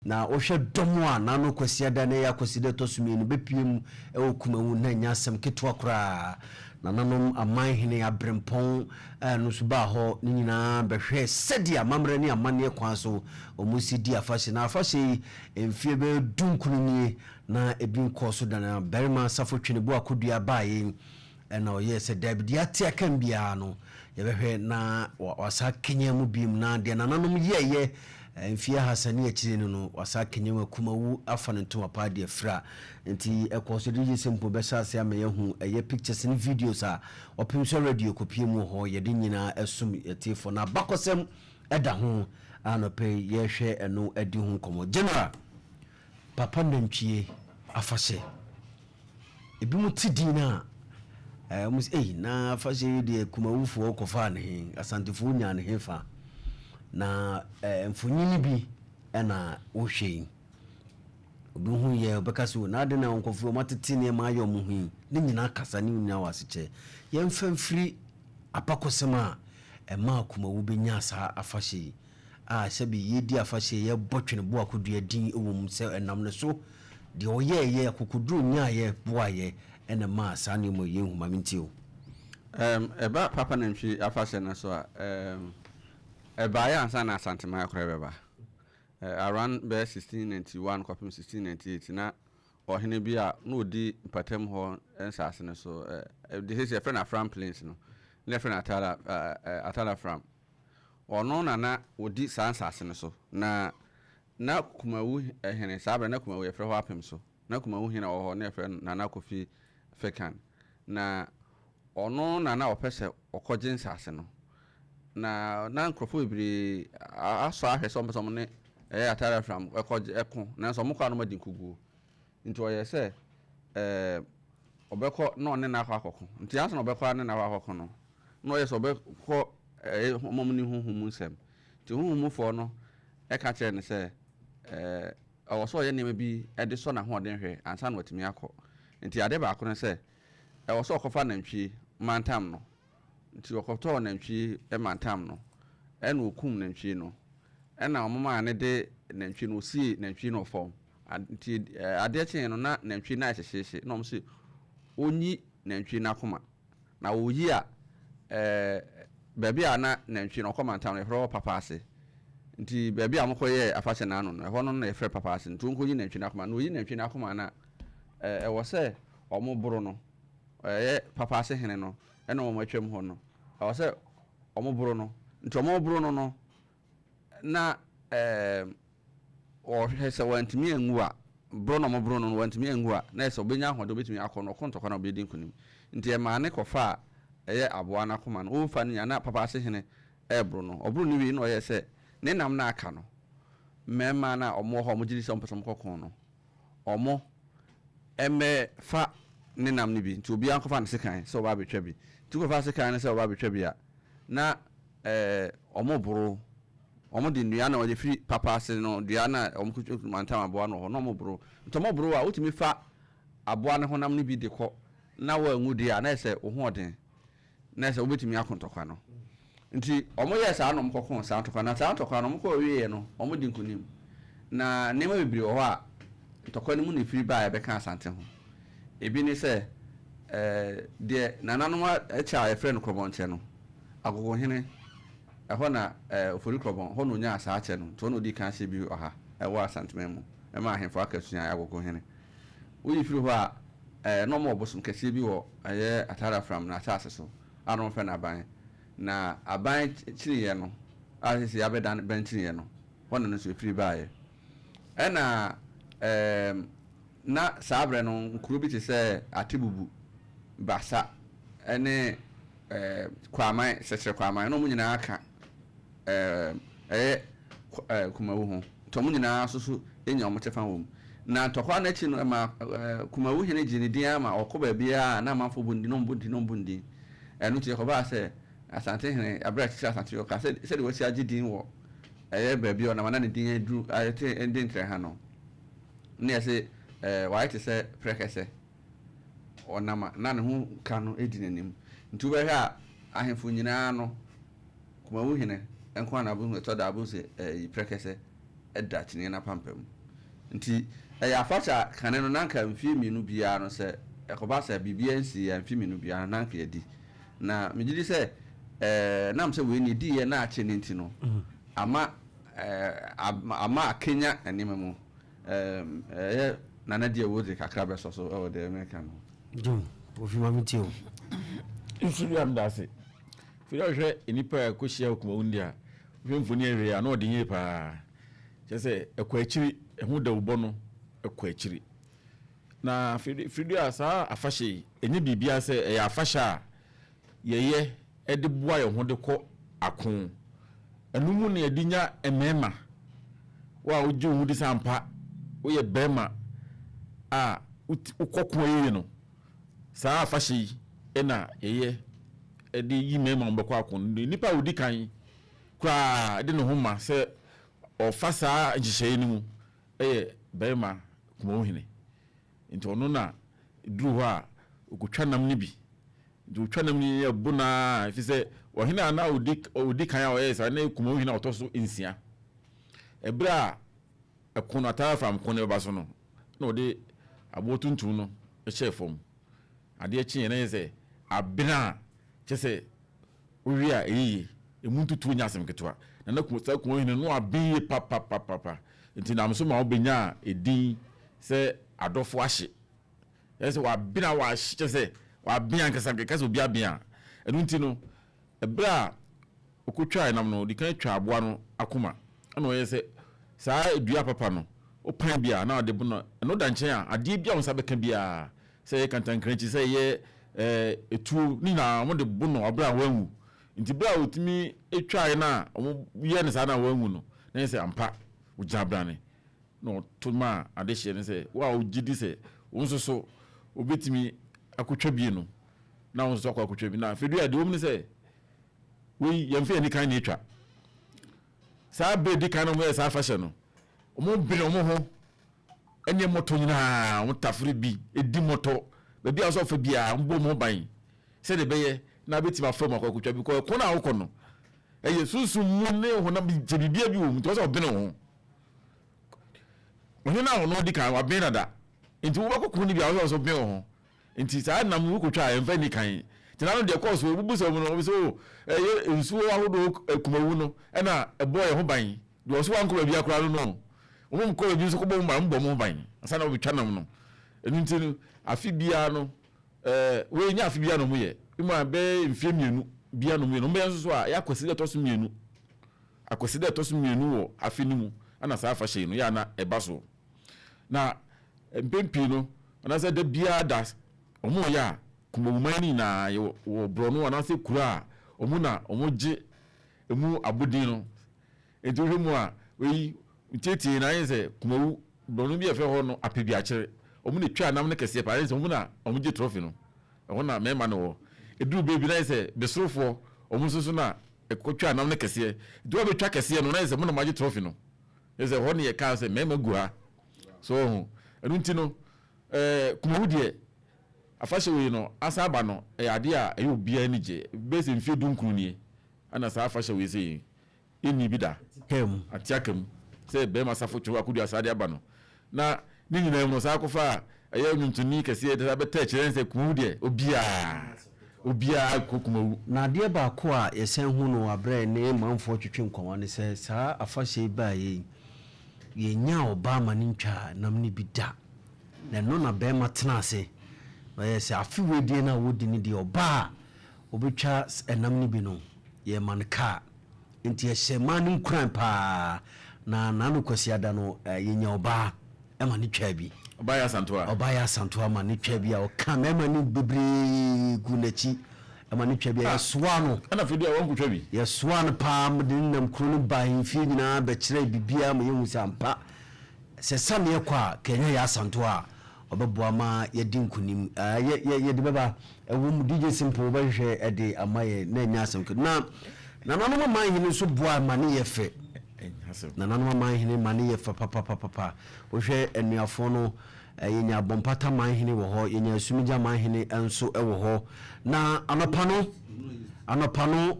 na ohwe domo a na no kwasia da na ya kwaside to sumi no bepiem e okumawu na nya asem ketwa kra na nanom aman hene abrempon no suba ho ni nyina behwe sedia mamre ni amane kwan so omusi di afashe na afashe emfie be dunkunu na ebin koso da na berima safotwene bo akodua baaye na oye se David atia kan bia no ye behwe na wasa kenya mu bim na de na nanom yeye mfia hasani akire no wasa kenya mu Kumawu afa no ntoma pa de fra nti ekoso de yisempo be sase amaye hu eye pictures ni videos a Opemsuo radio kopie mu ho ye de nyina esum yetifo na bakosem eda ho anope ye hwe eno edi ho komo general Papa Nantwie afashe ebi mu tidina na fashe de Kumawufo okofa ne asantefo nya ne hefa na mfunyini bi na wohwe obi hu ye obekaso na de na onkofo matete ne ma ayo mu hu ne nyina kasa ne nya waseche ye mfamfiri apakosema ma Kumawu be nya sa afashe sebi yedi afashe ye botwene bo akodua din ewom se enam ne so de oyeye akokudru nya ye boaye ena ma sane mo ye huma mintio eba Papa Nantwie afashe na so eba ya ansa na asantema akora beba around 1691 kopim 1698 na ohene bi a no di patem ho ensase ne so this is a friend of Fram Plains no le friend atala Fram ono na odi sansase ne so na Kumawu hene sabre na Kumawu ye frɛ ho Opemsuo na Kumawu hene wo ho na frɛ na Kofi Fekan na ono na opese okoje nsase no na nkrofo ibiri aso ahwese ompesom ne atara Fram ekoje eko na so mokwa no madinkugu nti oye se obekọ no ne na akọ nti anso no obekọ ne na akọ no no oye so obekọ omomni huhum nsem nti huhum fo no eka kire ne se awoso oye ne bi ede so na ho den hwe ansa no watimi akọ nti ade ba akọ ne se awoso okofa Nantwie mantam no nti okoto Nantwie mantam no ena okum Nantwie no ena omoma ne de Nantwie no si Nantwie no fom nti ade chen no na Nantwie na hyehye no mse onyi Nantwie na koma na oyi a baby a na Nantwie no koma ntam no efro papa ase nti baby a mokoye afashe na no no no na efre papa ase nti onkoyi Nantwie na koma na oyi Nantwie na koma na wo se omo buru no papa ase hene no ena omo atwam ho no wo se omo buru no nti omo buru no na o hese wantimi enwu a bro no mo bro no wantimi enwu a na ese obenya ahodo betimi akono kontoko na obedi nkunim nti e ma ne kofa eye aboa na koma no o fa nya na papa ase hene bro no obro ni wi no ye se ne nam na aka no mema na omo ho mo giri se ompesom kokon no omo eme fa ne nam ni bi nti obi ankofa ne sekan se oba betwa bi ti kofa sekan ne se oba betwa bi a na omo bro omo di nua na o free papa ase no dua na omo kutu mantam aboa no ho no mo bro ntomo bro a otimi fa aboa ne honam no bi de kɔ na wa ngu dia na ese wo hoden na ese obetimi akontokwa no nti omo ye sa no mkɔkɔ sa ntokwa na sa ntokwa no mkɔ wie no omo di nkunim na nema bibiri wo a ntokwa no mu ne free ba e be kan asante ho ebi ni se de nananom a cha e friend krobonche no agogo hene ehọ na ofori krobon ho no nya asa ache no to no di kan se bi oha ewa asantmemu e ma ahemfo akasunya agogo hene uyi firi ho a no mo obosum kese bi wo aye atara Fram na asase so anon fe na aban na aban chiriye no asisi abedan ban chiriye no ho no so firi baaye na na sabre no nkuru bi te se atibubu basa ene kwaman sesere kwaman no munyina aka Kumawu ho to munyina soso enya omotefa wo na ntokwa na chi no ma Kumawu hene gini din ama okoba bia na manfo bundi no bundi enu ti koba se asante hene abra chi asante yo ka se de wasi agi din wo ba bia na mana ne din adru ayete endin tre ha no na ese wa ite se prekese onama na ne ho ka no edinanim ntu be ha ahemfo nyina no Kumawu hene enkwa na bu to da bu se prekese eda chine na pampam nti ya afacha kane no nanka mfie mienu bia no se ekoba se bibia nsi ya mfie mienu bia nanka yedi na mejidi se nam se we ni di ye na ache nti no ama Kenya animemu nana dia wo de kakra be so o de America no jo ofi mamitio nsuri am dase fi hwe enipa ko hia Kumawu ndia hwe mfoni ewe ya na ode nye pa chese ekwa akiri ehu da ubo no ekwa akiri na fidu asa afahye enye bibia se eya afahya yeye ede boa ye ho de ko akon enumu na edinya emema wa oji hu di sampa wo ye bema a ukokko yeye no sa afahye ena yeye ede yi mema mbekọ akon nipa odi kan kwa de no homa se ofasa njihye ni mu bema Kumawu hene nti ono na duru ho a okutwa nam ni bi du twa nam ni ebuna ifi se ohina na odi kan a oyesa na Kumawu hene otoso insia ebra ekono atafa mkono ba so no na odi abotuntu no chefom ade achi na yese abena chese ori a eyi emuntutu nyasem ketwa na Kumawu hene no abi papa nti na mso ma obenya edin se adofo ahye yese wa bina wa ahye se wa bia nkasa obi abia enu nti no ebra okotwa nam no dikan twa aboa no akoma na yese saa edua papa no opan bia na ade bono eno da nchen a ade bia won sa beka bia se kantankranchi se ye etu ni na mo de bono abra wanwu nti bra otimi etwa na omo ye ne sa na wanwu no na yese ampa ujabrane no tuma adehye ne se wa ugidi se wonsoso obetimi akotwa bie no na wonsoso akotwa bi na fedu ade wom ne se we yemfe ni kan na etwa sa be di kan no mo sa fashion no omo bire omo ho ene moto nyina mo tafre bi edi moto be bia so fa bia mbo mo ban se de beye na beti ma fam akotwa bi ko na wo kono eye susu mu ne ho na bi jebibia bi wo mu to so be no ho ono na ono di kan wa be na da nti wo bakoko ni bia wo so be ho nti sa na mu kotwa emfa ni kan tina no de course wo bubu so mu no so ensu ahodo Kumawu no na ebo ye ho ban de so wanko bia kora no wo ko bi so ko bo mba mbo mo ban asa na obi twanam no nti no afi bia no we nya afi bia no mu ye ima be mfie mienu bia no mu ye no mbe nso so a ya kwesi de to so mienu akwesi de to so mienu wo afi ni mu ana sa afa hye no ya na eba so na mpempi no ana se de bia da omo ya Kumawu mani na wo brono ana se kura omo na omo je emu abodin no etu hwemu a we tete na yin se Kumawu brono bi efe ho no apebi akere omo ne twa nam ne kese pa yin se omo na omo je trophy no ho na mema no wo eduru bebi na yin se besorofo omo soso na ekotwa nam ne kese do be twa kese no na yin se mo na maje trophy no yin se ho ne ye ka se mema gu ha so enu nti no Kumawu de afashe we no asaba no ade a eyo bia ni je base mfie dunkunu nie ana sa afashe we se eni bida kem atiakem se be masafo twa akudu asade aba no na ni nyina mu sa akofa eyo nyuntuni kese de abeta kire se Kumawu de obia Kumawu na ade ba ko a yesen hu no abre ne manfo twetwe nkwanwa ne se sa afashe ba ye nya Obama ni ntwa nam ni bida na no na be matena ase se afi wedie na wodi ni de oba obetwa enam ni bi no ye manka nti ye shema ni nkran pa na nanu kwasi ada no ye nya oba e ma ni twa bi oba ya santoa ma ni twa bi a o ka me ma ni bebre gu nachi e ma ni twa bi ya soa no ana fidi a won twa bi ye soa no pa mden nam kro no ba himfi nyina be kire bibia ma ye hu sampa se same ye kwa Kenya ya santoa obeboa ma yedi nkunim ye de beba ewo DJ Simple ba hwe ede amaye na nya asem na nanu ma hini so boa ma ne ye fe na nanu ma hini ma ne ye fa papa wo hwe enuafo no ye nya bompata ma hini wo ho ye nya asumija ma hini enso e wo ho na anopa no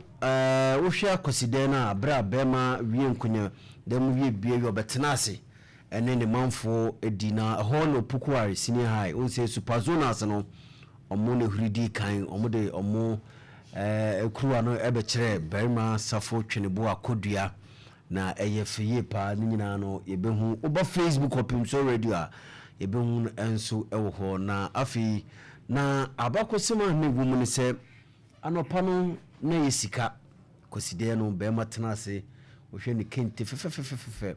wo hwe akoside na bra bema wie nkunya dem wie bie yo betenase ene ne manfo edina ho no Pukuari senior high on say superzonas no omo ne huridi kan omo de omo ekruwa no ebe kire berima safo twenebo akodua na eyefeye pa ni nyina no yebehu oba Facebook Opemsuo radio a yebehu enso ewo ho na afi na abakosema ne gumu ne se anopa no na yesika koside no berima tenase ohwe ne kente fefefefefe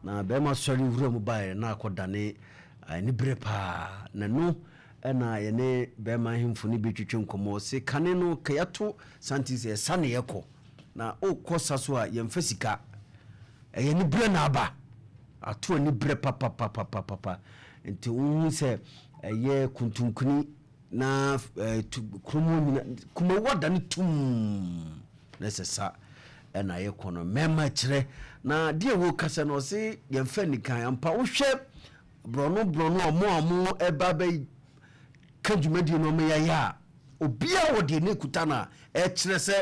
na bema sori wura mu bae na akodane ni brepa na no na ye ne bema himfo ni betwetwe nkomo se kane no kayato santis ye sane yeko na o kosa so a ye mfasika ye ni bre na aba ato ni bre papa enti unhu se ye kuntunkuni na kromo nyina kuma wada ni tum na sesa na ye kono mema kire na die wo kasa no se ye mfa nikan ampa wo hwe brono omo eba be kadwumadi no me ya obia wo de ne kutana kire se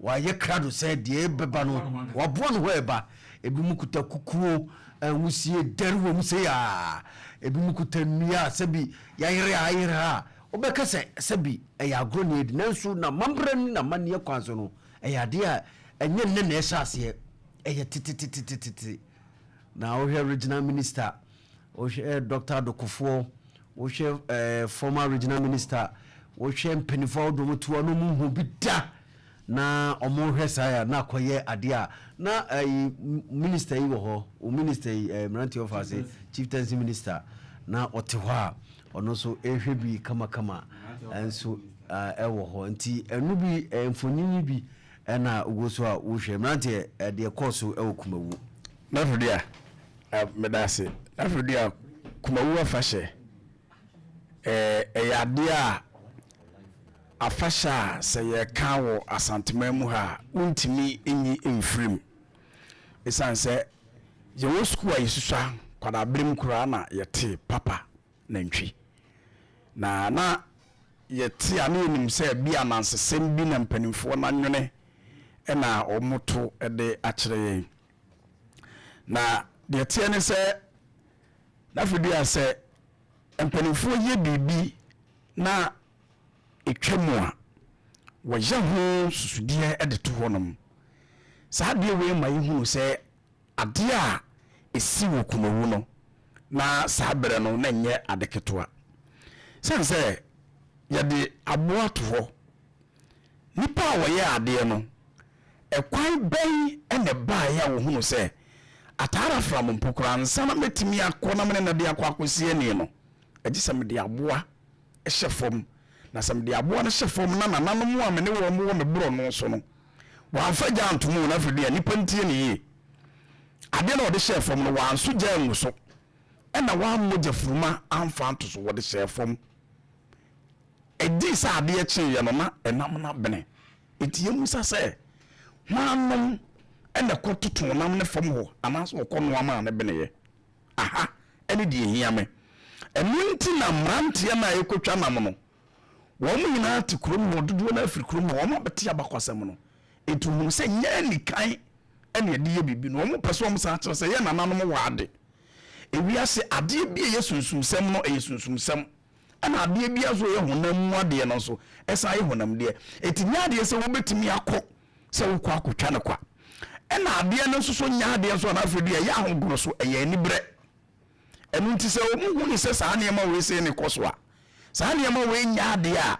wa ye krado se de beba no wa bo no ho eba ebi mu kuta kukuo wusie derwo mu se ya ebi mu kuta nua se bi ya yire ha obeka se bi ya agro ne di nanso na mambran na mane kwanso no ya de a enye ne na esase titi na ohwe regional minister ohwe Dr. Dokofo ohwe former regional minister ohwe mpenifo do mutuo no mu bida na omohwe saya na koye ade a na minister yi wo ho o minister Nantwie office chieftaincy minister na oteho a ono so ehwe bi kama enso ewo ho nti enu bi mfonini bi ena ugoso a wohwe Nantwie de course ewo Kumawu na fudia medase na fudia Kumawu afashe yade a afasha se ye kawo asantema mu ha untimi enyi emfrim esanse ye wo school a yesuswa kwada brim kura na yete Papa Nantwie na yete ane enim se bia nansesem bi na mpanimfo na nwene ena omoto ede akire na de tie ne se na fudia se mpanimfo ye bibi na etwemu a wajha ho susudie ede to honom saa de we ma yehunu se ade a esi wo Kumawu no na saa bere no na nye adeketo a sense yade aboa to ho nipa a woye ade no ekwai ben ene ba ya wo hunu se atara from mpokora nsana metimi akọ na mene na de akọ akosie ni no agisam de aboa ehye na sam de aboa no hye fom na nananom a mene wo mo me bro no so no wa fa jantomu na fidi nipa ntie ne yi ade na ode hye fom no wa anso gya ngu so ena wa moja furuma amfa nto so wode hye fom edi sa ade ya chi ye no na enam na bene etie musa se hwanom ena kototo nam ne fom ho anaso kono ama na bene ye aha ene die hia me enunti na mrantie na ekotwa nam no wo mu nyina te krom no dodo na afiri krom no wo ma bete abakwasem no etumu se nya nikan ene ade ye bibi no wo mu pese wo mu sa kire se ye nananom waade ewiase ade bi ye sunsumsem no sunsumsem ana ade bi azo ye honam mu ade no so esa ye honam de etinya ade se wo betimi akọ se wo kwa akotwa ne kwa ena ade no so nya ade so na afedi ye ahogoro so ye anibre enu nti se wo mu ni se saa ne ma we se ne koswa saa ne ma we nya ade a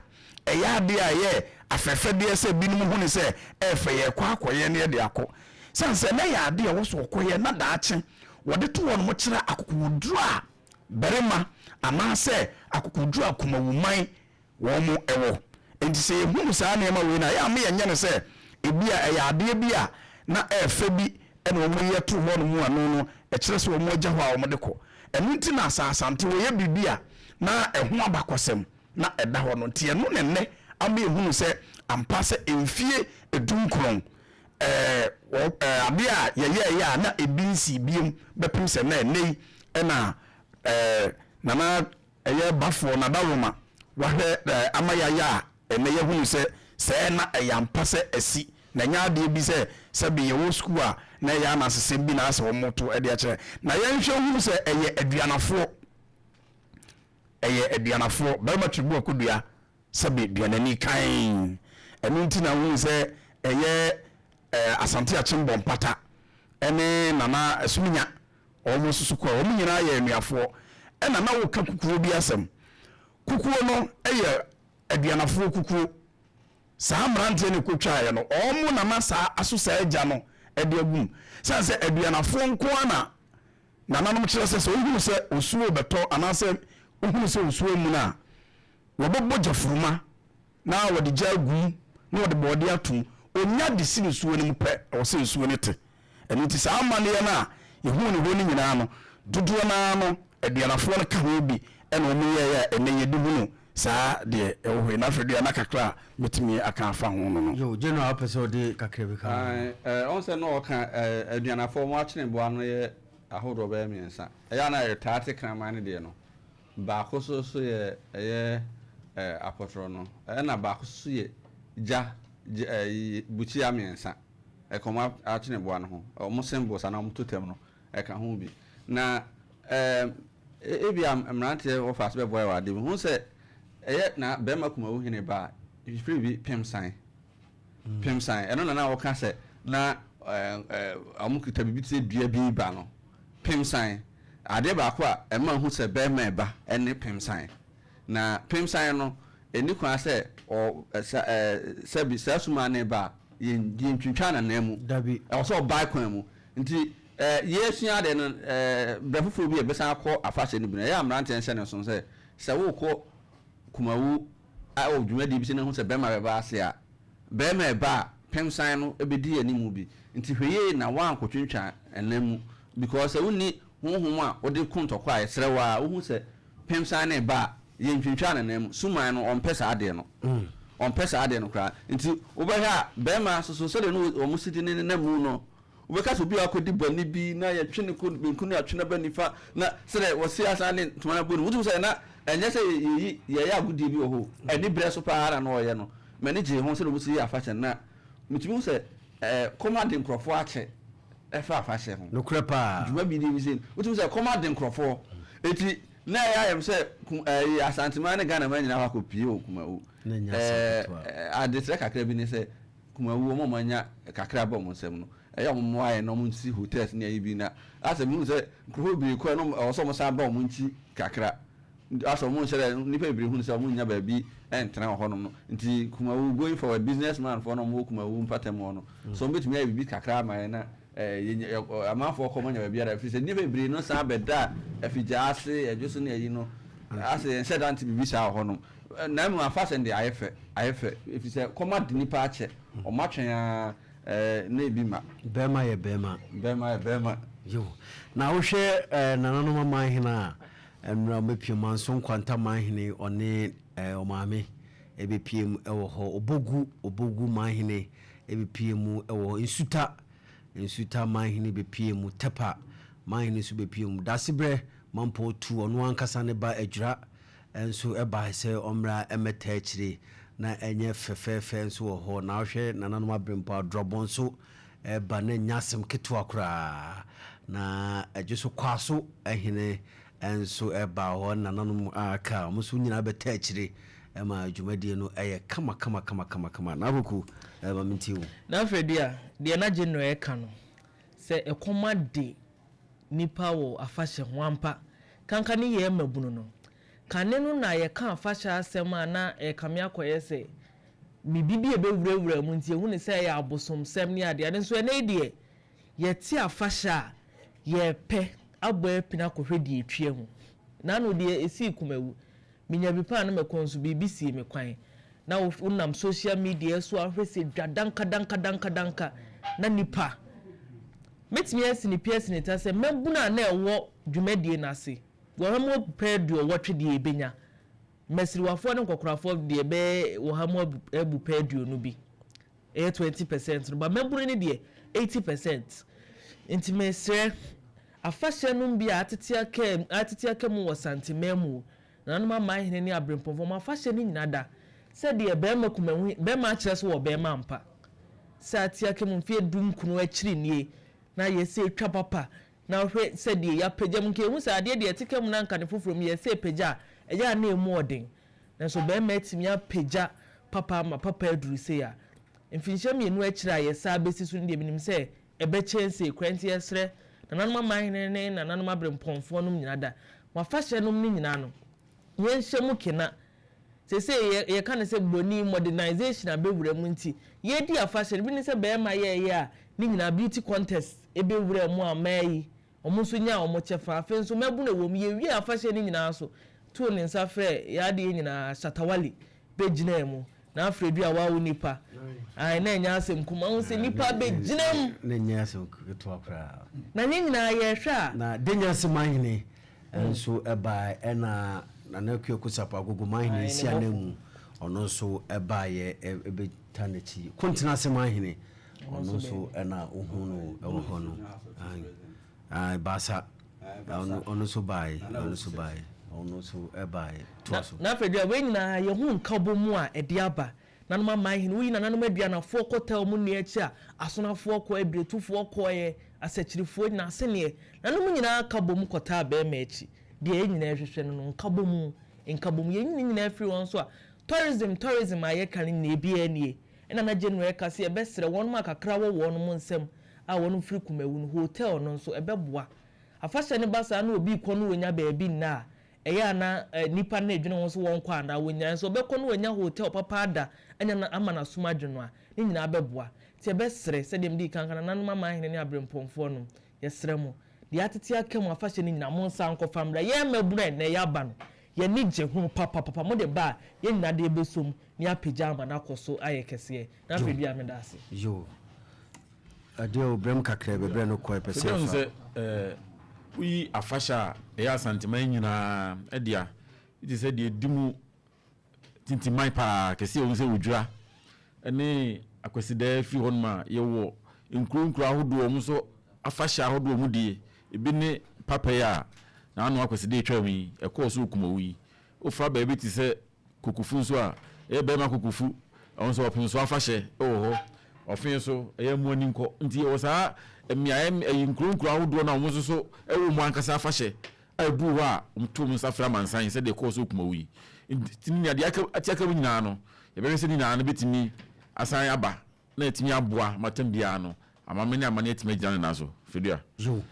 ya ade a ye afefe de se binum hu ni se efe ye kwa akoye ne de akọ sanse na ya ade a wo so koye na daache wode to won mo kira akokuduru a berema amase akokuduru Kumawu man wo mu ewo enti se hu saa ne ma we na ya me yenye ne se ebia ya ade bia na efe bi ene wo mu ye to won mu anu no kire se wo mu agya ho a wo de ko enu nti na asasante wo ye bibia na eho abakwasem na eda ho no nti enu ne nne ama ehunu se ampa se emfie edunkron abia ye na ebinsi biem bepem se na nei ena nana eye bafo na dawoma wahwe amaya ene ye hunu se na eyampa se asi na nya de bi se sabi ye wo school a na ya na asese bi na ase wo moto e de akyere na ye nhwe hu se eye aduanafo ba ma tribu akudua sabi duanani kan enu nti na hu se eye asante achimbo mpata ene nana esuminya omo susuko omo nyina ye anuafo ena na wo ka kukuo bi asem kukuo no eye aduanafo kukuo saa mrante ne kotwa ye no omo nana saa asosa agya no ede agum sanse aduanafo nko ana nananom kire se ohunu se osuo beto anase ohunu se osuo mu na wobobo jafuruma na wode gya agum na wode bode atum onya de sini suo ne mpe o se suo ne te eni ti saa mane ye na ehunu ne ho ni nyina no dodo na no aduanafo no ka ho bi ena omo ye ya ene ye de hunu saa de ewo na fedua na kakra metimi aka afa ho no yo general person de kakra bi ka on se no ka aduanafo mo akene boa no ye ahodo ba miensa ya na retarte kraman ne de no ba ko so ye apotro no na ba ko so ye ja buchi amiensa ekoma akene boa no ho o sembo sa na mo totem no eka ho bi na ebi amrante office be boy wa de hu se na bema Kumawu hene ba free bi pemsan eno na wo ka se na amukita bibiti dua bi ba no pemsan ade ba ko a ema hu se bema ba ene pemsan na pemsan no eni kwa se o sabi sasuma ne ba yin twintwa na namu dabi e so ba kwan mu nti yesu ade no brafufo bi e besa akọ afase ni bi na ya amrante ense ne so se wo ko Kumawu a odwumadi bi se ne hu se bema ba ase a bema ba pemsan no ebedi animu bi nti hweye na wan kotwintwa enamu because woni honhom a ode kuntokwa a esrewa wo hu se pemsan ne ba ye ntwintwa na namu suman no onpesa ade no onpesa ade no kra nti obehia bema so se de no omusidi ne namu no obeka so bi akodi bani bi na ye twene ko benkunu atwena banifa na se de wo sia sa ne tumana bonu wutu se na enye se ye agudi bi oho eni bre so paara na oye no mani je ho se do musi afache na mitimi se command nkrofo ache efa afache ho no kra pa duma bi ni se wutu se command nkrofo eti na ya yem se asantima ne Ghana man nyina ha ko pie o Kumawu adetre kakra bi ni se Kumawu mo manya kakra ba mo nsem no eya mo aye no mo nsi hotels ne ayi bi na asem se nkrofo bi ko no oso mo sa ba mo nti kakra aso mo shere nipa ibiri hu se mo nya ba bi entena ho no nti Kumawu going forward businessman for no mo Kumawu mpatem ho no so mbetumi ayi bi kakra ma na amafo ko mo nya ba bi ara fi se nipa ibiri no sa beda afija ase ejuso na ayi no ase said anti bi sa ho no na mu afase ndi ayefe fi se command nipa ache o matwen a na ebi ma bema ye bema yo na wo hwe nananom manhena enra mepiem anso kwanta manhene one omame ebepiem ewo ho obogu manhene ebepiem ewo insuta manhene bepiem tepa manhene su bepiem dasibre mampo tu ono ankasa ne ba adwura enso eba se omra emeta akire na enye fefefe enso wo ho na hwe nananom abrempa drobon so eba na nyasem ketwa kura na ejeso kwaso ehene enso eba ho nananom aka musu nyina beta akire ema adwumadie no eye kama na boku eba mintiwo na fredia de na general eka no se ekoma de nipa wo afahye ho ampa kanka ne ye mabunu no kane no na ye kan afahye asem ana ekame akoye se bibibi ebewurawura mu ntie hu ne se ya abosom sem ne ade ade nso ene de ye ti afahye ye pe abo epina kohwedi etwie ho na no de esi Kumawu minya bipa na mekonso BBC me kwan na unam social media so ahwese danka na nipa metimi esi ni PS ni ta se mabuna na ewo dwumadie na se wo hamo pedu wotwe ebenya mesiriwafo ne kokorafo de be wo hamo ebu pedu no bi 20% no ba mabuna ni de 80% intimate afahye no bi atete aka mu wo santimemu na no ma hene ni abrempofo ma afahye ni nyina da se de bema Kumawu bema akire so wo bema ampa sa tia ke mu fie dum kunu akiri nie na ye se twa papa na hwe se de ya pagam nke hu sa de de tike mu na nka ne foforo mu ye se paga eya na emu odin na so be metimi ya paga papa ma papa aduru se ya mfinhye mienu akira ye sa besi so de binim se ebe chense kwanti esre nananuma mahene ne nananuma brempomfo no nyina da wafahye no ni nyina no yenhye mu kena se ye kan se boni modernization abewura mu nti ye di afahye bi ni se be ma ye a ni nyina beauty contest ebewura mu amayi omuso nya omochefa afenso mebu na wom ye wi afahye ni nyina so to ne nsa frɛ ya de nyina shatawali begyina mu na afredu a wawo nipa ai na nya asem kuma ho se nipa begyina mu na nya asem to akra na nyina ye hwa na denya asem ahene enso eba na na kukusapa gogo mahene si anemu ono so eba ye ebe tanachi kontina asem ahene ono so na ohunu ewo hono ai basa ono so bai ono so eba to so na afredu we nyina ye hu nkabo mu a ede aba nanoma mahene wi na nanoma aduanafo kotel mu ne achi a asonafo ko abretufo ko ye asachirifo na asene nanoma nyina kabo mu kota ba ma achi de nyina hwehwe no nkabo mu ye nyina afri won so a tourism aye kan na ebi anie ena na January kase e besere won ma kakra wo won mu nsem a won firi Kumawu no hotel no so ebeboa afahye ne basa na obi kɔ no wonya ba bi na eya na nipa na edwene won so won kɔ ana wonya so bɛkɔ no wonya hotel papa ada enya na ama na soma dweno a ne nyina abeboa ti ebesere se dem di kankana nanoma mahene ne abrempomfo no yesere mu de atete akam afahye ne nyina mo nsa nkɔ famra ye mabura na ya ba no ye ni je hu papa mo de ba ye nyina de besom ni apagya ama na koso aye kese na afedu amedase yo ade obrem kakra bebre no kɔ pese uyi afasha ya santima nyina edia it is de dimu tintimai pa kese o se wudura ene akwesida fi honma yewo nkuru ahodo o so afasha ahodo mu die ebi ne papa ya na anu akwesida etwami ekɔ so Kumawu yi ofra ba ebi ti se kukufu so a be ma kukufu on so Opemsuo afashe ho ofin so mu ani nko nti o sa emiaye nkuru ahodo na omo so ewo mu ankasa afashe abu wa mtum safra mansan se de kɔ so Kumawu yi tinni ade atiaka nyina no ye be se ni na betimi asan aba na etimi aboa matam bia no amamene amane etimi agyan na so fedua yo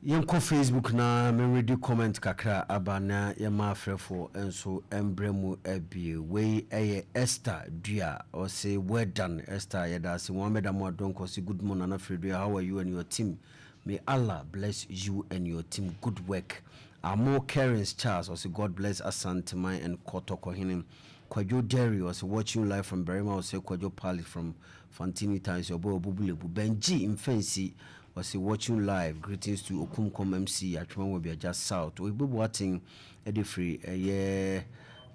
yenko Facebook na me ready comment kakra aba na ye ma afrefo enso embremu abie we eye Esther Dua or say well done Esther yedase Mohammed Amadonko say good morning na Fredua, how are you and your team? May Allah bless you and your team, good work. Amo Karens Charles or say God bless Asantemai and Kotoko hinin. Kwajo Derry was watching live from Berima or say Kwajo Pali from Fantini Times your boy Bubulebu Benji in Fancy was watching live. Greetings to Okumkom MC at Chumawabia just south. We be watching Eddie Free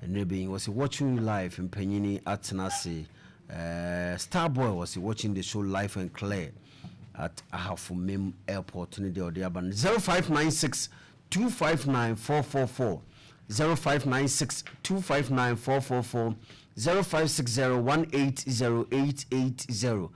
Nebing was watching live in Penini at Nasi. Starboy was watching the show live and clear at Ahafu Mim Airport in the Odiaban 0596 259 444 0596 259 444 0560 180880